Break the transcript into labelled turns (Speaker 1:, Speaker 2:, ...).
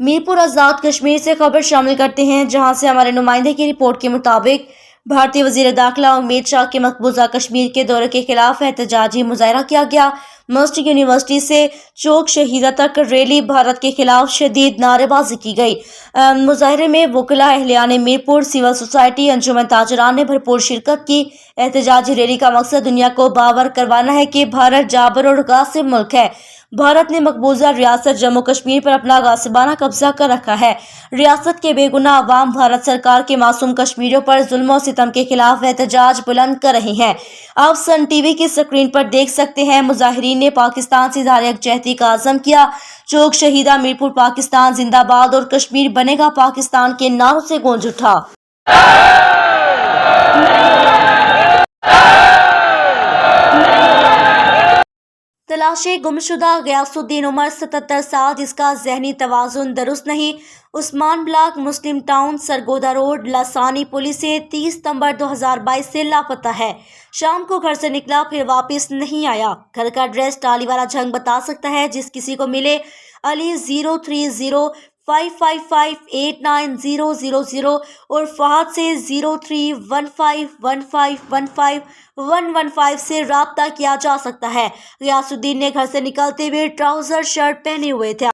Speaker 1: میرپور آزاد کشمیر سے خبر شامل کرتے ہیں، جہاں سے ہمارے نمائندے کی رپورٹ کے مطابق بھارتی وزیر داخلہ امت شاہ کے مقبوضہ کشمیر کے دورے کے خلاف احتجاجی مظاہرہ کیا گیا۔ مسٹ یونیورسٹی سے چوک شہیدہ تک ریلی بھارت کے خلاف شدید نعرے بازی کی گئی۔ مظاہرے میں وکلاء، اہلیان میرپور، سول سوسائٹی، انجمن تاجران نے بھرپور شرکت کی۔ احتجاجی ریلی کا مقصد دنیا کو باور کروانا ہے کہ بھارت جابر اور غاصب ملک ہے۔ بھارت نے مقبوضہ ریاست جموں کشمیر پر اپنا غاصبانہ قبضہ کر رکھا ہے۔ ریاست کے بے گناہ عوام بھارت سرکار کے معصوم کشمیریوں پر ظلم و ستم کے خلاف احتجاج بلند کر رہے ہیں۔ آپ سن ٹی وی کی سکرین پر دیکھ سکتے ہیں، مظاہرین نے پاکستان سے اظہار یکجہتی کا عزم کیا۔ چوک شہیدہ، میرپور پاکستان زندہ باد اور کشمیر بنے گا پاکستان کے نعروں سے گونج اٹھا۔ تلاشِ گمشدہ غیاث الدین عمر 77 سال، جس کا ذہنی توازن درست نہیں۔ عثمان بلاک، مسلم ٹاؤن، سرگودا روڈ، لاسانی پولیس سے 30 ستمبر 2022 سے لاپتہ ہے۔ شام کو گھر سے نکلا، پھر واپس نہیں آیا۔ گھر کا ایڈریس ٹالی والا جھنگ بتا سکتا ہے، جس کسی کو ملے علی 03055589000 اور فہد سے 031515151115 سے رابطہ کیا جا سکتا ہے۔ غیاث الدین نے گھر سے نکلتے ہوئے ٹراؤزر شرٹ پہنے ہوئے تھے۔